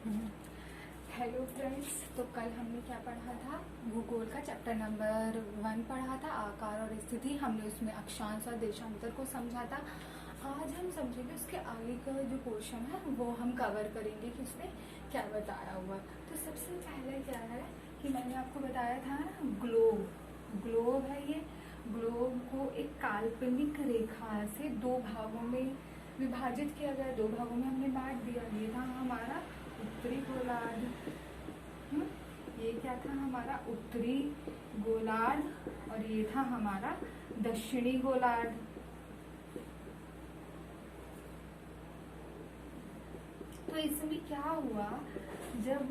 Hello friends. तो कल हमने क्या पढ़ा था? भूगोल का चैप्टर नंबर 1 पढ़ा था, आकार और स्थिति। हमने उसमें अक्षांश और देशांतर को समझा था। आज हम समझेंगे उसके आगे का जो पोर्शन है वो हम कवर करेंगे कि उसमें क्या बताया हुआ। तो सबसे पहले क्या है कि मैंने आपको बताया था ना, ग्लोब। ग्लोब है ये। ग्लोब को एक काल्पनिक रेखा से दो भागों में विभाजित किया गया, दो भागों में हमने बांट दिया। ये था हमारा उत्तरी गोलार्ध। ये क्या था? हमारा उत्तरी गोलार्ध। और ये था हमारा दक्षिणी गोलार्ध। तो इसमें क्या हुआ, जब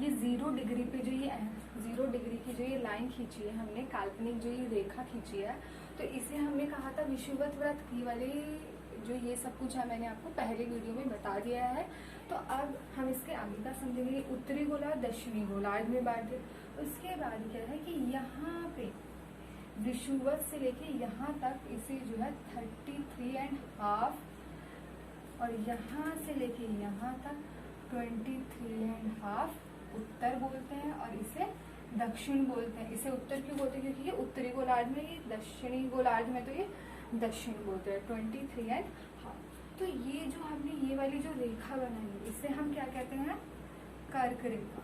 ये 0 डिग्री पे जो ये 0 डिग्री की जो ये लाइन खींची है हमने, काल्पनिक जो ये रेखा खींची है, तो इसे हमने कहा था विषुवत वृत्त की वाली। जो ये सब कुछ है मैंने आपको पहले वीडियो में बता दिया है। तो अब हम इसके आगे का समझेंगे। उत्तरी गोलार्ध दक्षिणी गोलार्ध में बांटे। उसके बाद क्या है कि यहाँ पे विषुवत से लेके यहाँ तक इसे जो है 33.5 और यहाँ से लेके यहाँ तक 23.5 उत्तर बोलते हैं, और इसे दक्षिण बोलते हैं। इसे उत्तर क्यों बोलते हैं? क्योंकि ये उत्तरी गोलार्ध में, ये दक्षिणी गोलार्ध में तो ये दक्षिण बोलते हैं। 23.5। तो ये जो हमने ये वाली जो रेखा बनाई, इसे हम क्या कहते हैं? कर्क रेखा।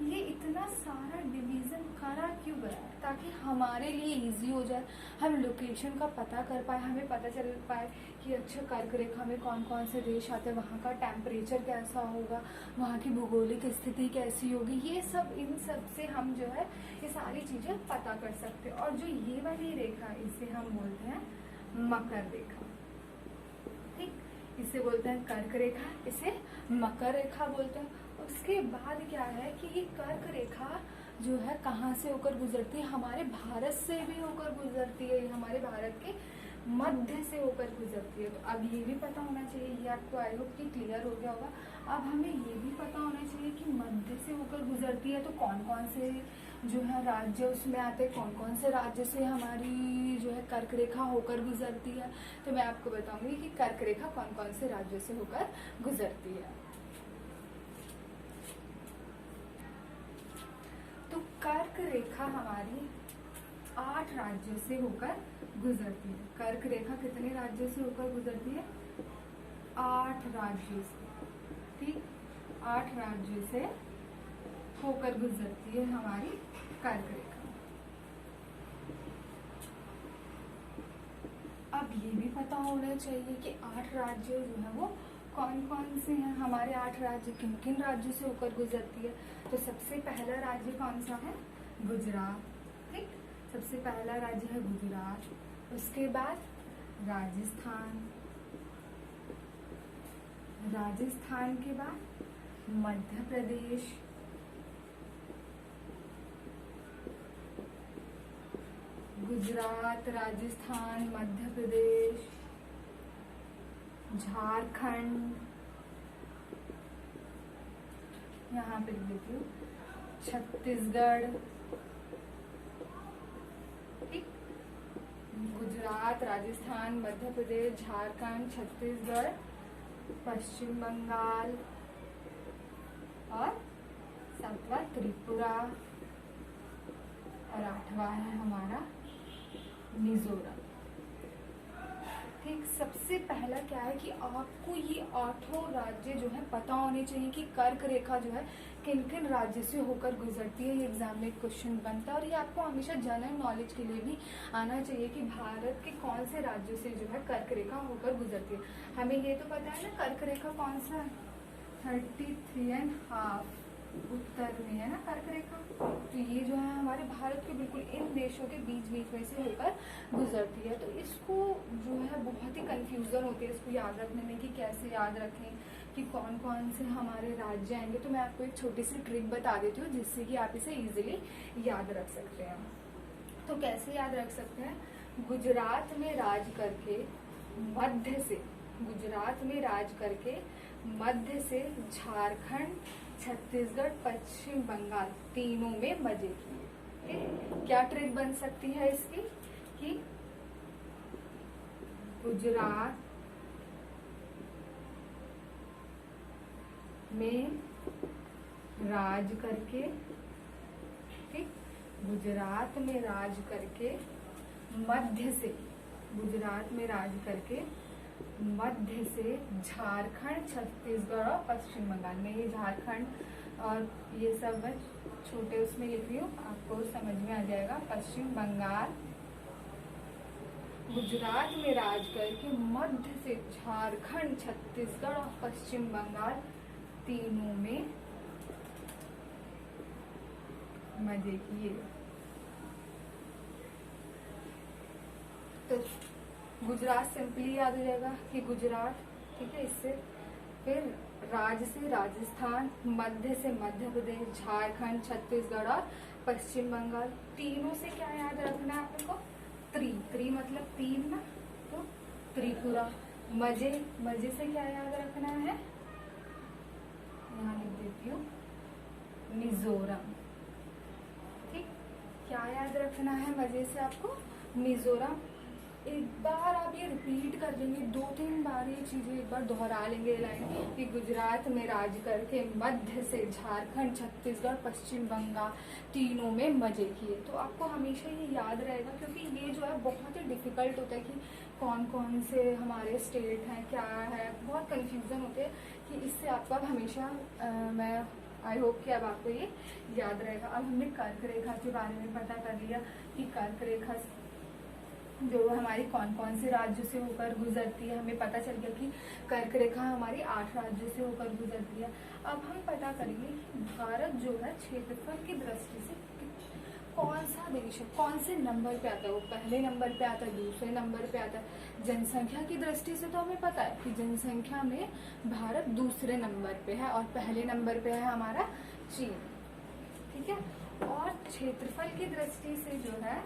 ये इतना सारा डिवीजन करा क्यों गया? ताकि हमारे लिए इजी हो जाए, हम लोकेशन का पता कर पाए, हमें पता चल पाए कि अच्छा कर्क रेखा में कौन कौन से देश आते हैं, वहाँ का टेम्परेचर कैसा होगा, वहाँ की भौगोलिक स्थिति कैसी होगी। ये सब, इन सब से हम जो है ये सारी चीजें पता कर सकते हैं। और जो ये वाली रेखा, इसे हम बोलते हैं मकर रेखा। ठीक, इसे बोलते हैं कर्क रेखा, इसे मकर रेखा बोलते हैं। उसके बाद क्या है कि ये कर्क रेखा जो है कहाँ से होकर गुजरती है? हमारे भारत से भी होकर गुजरती है। हमारे भारत के मध्य से होकर गुजरती है। तो अब ये भी पता होना चाहिए, ये आपको आई होप कि क्लियर हो गया होगा। अब हमें ये भी पता होना चाहिए कि मध्य से होकर गुजरती है तो कौन कौन से जो है राज्य उसमें आते हैं, कौन कौन से राज्य से हमारी जो है कर्क रेखा होकर गुजरती है। तो मैं आपको बताऊंगी कि कर्क रेखा कौन कौन से राज्यों से होकर गुजरती है। तो कर्क रेखा हमारी 8 राज्यों से होकर गुजरती है। कर्क रेखा कितने राज्यों से होकर गुजरती है? 8 राज्यों से। ठीक, 8 राज्यों से होकर गुजरती है हमारी कर्क रेखा। अब ये भी पता होना चाहिए कि 8 राज्य जो है वो कौन कौन से हैं। हमारे 8 राज्य किन किन राज्यों से होकर गुजरती है? तो सबसे पहला राज्य कौन सा है? गुजरात। ठीक, सबसे पहला राज्य है गुजरात। उसके बाद राजस्थान। राजस्थान के बाद मध्य प्रदेश। गुजरात, राजस्थान, मध्य प्रदेश, झारखंड, यहाँ पे लिख देती हूँ, छत्तीसगढ़। ठीक, गुजरात, राजस्थान, मध्य प्रदेश, झारखंड, छत्तीसगढ़, पश्चिम बंगाल और 7वां त्रिपुरा, और 8वां है हमारा मिजोरम। ठीक, सबसे पहला क्या है कि आपको ये 8 राज्य जो है पता होने चाहिए कि कर्क रेखा जो है किन किन राज्य से होकर गुजरती है। ये एग्जाम में क्वेश्चन बनता है, और ये आपको हमेशा जनरल नॉलेज के लिए भी आना चाहिए कि भारत के कौन से राज्यों से जो है कर्क रेखा होकर गुजरती है। हमें ये तो पता है ना कर्क रेखा कौन सा है? 33.5 उत्तर में है ना कर्क रेखा। तो ये जो है हमारे भारत के बिल्कुल इन देशों के बीच बीच में से होकर गुजरती है। तो इसको जो है बहुत ही कंफ्यूजन होती है इसको याद रखने में कि कैसे याद रखें कि कौन कौन से हमारे राज्य आएंगे। तो मैं आपको एक छोटी सी ट्रिक बता देती हूँ जिससे कि आप इसे इजीली याद रख सकते हैं। तो कैसे याद रख सकते हैं? गुजरात में राज करके मध्य से, गुजरात में राज करके मध्य से झारखंड, छत्तीसगढ़, पश्चिम बंगाल तीनों में मजे किए। क्या ट्रिक बन सकती है इसकी कि गुजरात में राज करके, ठीक, गुजरात में राज करके मध्य से, गुजरात में राज करके मध्य से झारखंड, छत्तीसगढ़ और पश्चिम बंगाल में, ये झारखंड और ये सब मैं छोटे उसमें लिख रही हूँ, आपको समझ में आ जाएगा। पश्चिम बंगाल, गुजरात में राज करके मध्य से झारखंड, छत्तीसगढ़ और पश्चिम बंगाल तीनों में मजे किए। तो गुजरात सिंपली याद हो जाएगा कि गुजरात, ठीक है। इससे फिर राज्य से राजस्थान, मध्य से मध्य प्रदेश, झारखंड, छत्तीसगढ़ और पश्चिम बंगाल तीनों से क्या याद रखना है आपको? त्रि मतलब तीन ना, तो त्रिपुरा। मजे, मजे से क्या याद रखना है? यहाँ लिख देती हूँ मिजोरम, ठीक। क्या याद रखना है मजे से आपको? मिजोरम। एक बार आप ये रिपीट कर देंगे, 2-3 बार ये चीजें एक बार दोहरा लेंगे लाइन कि गुजरात में राज करके मध्य से झारखंड, छत्तीसगढ़, पश्चिम बंगाल तीनों में मजे किए, तो आपको हमेशा ये याद रहेगा। क्योंकि ये जो है बहुत ही डिफिकल्ट होता है कि कौन कौन से हमारे स्टेट हैं, क्या है, बहुत कंफ्यूजन होते हैं कि इससे आपको अब हमेशा मैं आई होप कि अब आपको ये याद रहेगा। अब हमने कर्क रेखा के बारे में पता कर लिया कि कर्क रेखा जो हमारी कौन कौन से राज्यों से होकर गुजरती है, हमें पता चल गया कि कर्क रेखा हमारी 8 राज्यों से होकर गुजरती है। अब हम पता करेंगे कि भारत जो है क्षेत्रफल की दृष्टि से कौन सा देश है, कौन से नंबर पे आता है, वो पहले नंबर पे आता है, दूसरे नंबर पे आता है। जनसंख्या की दृष्टि से तो हमें पता है कि जनसंख्या में भारत दूसरे नंबर पे है और पहले नंबर पे है हमारा चीन, ठीक है। और क्षेत्रफल की दृष्टि से जो है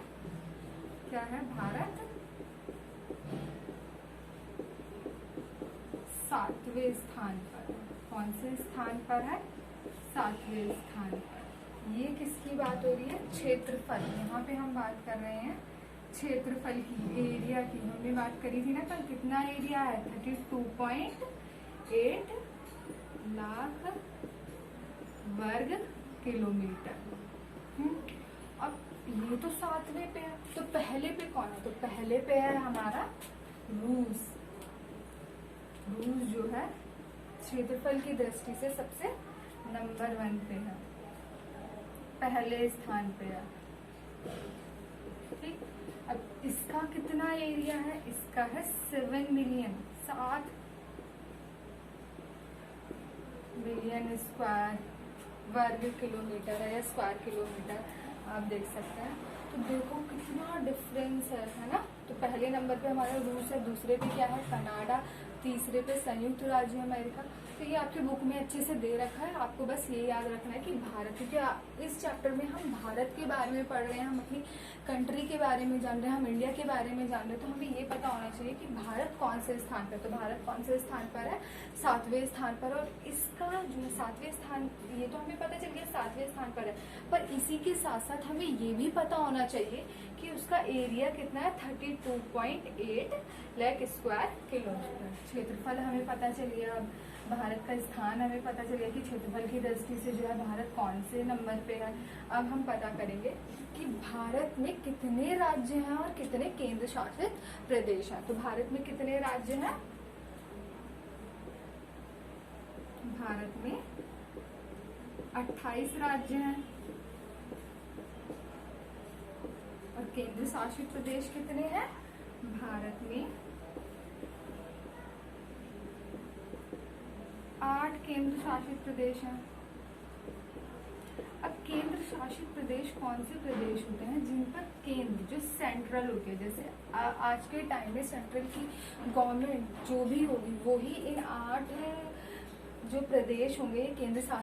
क्या है, भारत 7वें स्थान पर है। कौन से स्थान पर है? 7वें स्थान पर। ये किसकी बात हो रही है? क्षेत्रफल। यहाँ पे हम बात कर रहे हैं क्षेत्रफल की, एरिया की। हमने बात करी थी ना कल, कितना एरिया है? 32.8 लाख वर्ग किलोमीटर। अब ये तो 7वें पे है, तो पहले पे कौन है? तो पहले पे है हमारा रूस। रूस जो है क्षेत्रफल की दृष्टि से सबसे नंबर 1 पे है, पहले स्थान पे है, ठीक। अब इसका कितना एरिया है? इसका है 7 मिलियन, 7 मिलियन स्क्वायर वर्ग किलोमीटर है या स्क्वायर किलोमीटर, आप देख सकते हैं। तो देखो कितना डिफरेंस है ना। तो पहले नंबर पे हमारा रूस है, दूसरे पे क्या है? कनाडा, तीसरे पे संयुक्त राज्य अमेरिका। तो ये आपके बुक में अच्छे से दे रखा है, आपको बस ये याद रखना है कि भारत, क्योंकि इस चैप्टर में हम भारत के बारे में पढ़ रहे हैं, हम अपनी कंट्री के बारे में जान रहे हैं, हम इंडिया के बारे में जान रहे हैं, तो हमें ये पता होना चाहिए कि भारत कौन से स्थान पर। तो भारत कौन से स्थान पर है? 7वें स्थान पर। और इसका जो 7वें स्थान, ये तो हमें पता चल गया 7वें स्थान पर है, पर इसी के साथ साथ हमें ये भी पता होना चाहिए कि उसका एरिया कितना है? 32.8 लाख स्क्वायर किलोमीटर। क्षेत्रफल हमें पता चल गया, अब भारत का स्थान हमें पता चल गया कि क्षेत्रफल की दृष्टि से जो है भारत कौन से नंबर पे है। अब हम पता करेंगे कि भारत में कितने राज्य हैं और कितने केंद्र शासित प्रदेश हैं। तो भारत में कितने राज्य हैं? भारत में 28 राज्य हैं और केंद्र शासित प्रदेश कितने हैं? भारत में 8 केंद्र शासित प्रदेश हैं। अब केंद्र शासित प्रदेश कौन से प्रदेश होते हैं? जिन पर केंद्र, जो सेंट्रल होते हैं, जैसे आज के टाइम में सेंट्रल की गवर्नमेंट जो भी होगी वो ही इन 8 जो प्रदेश होंगे केंद्र शासित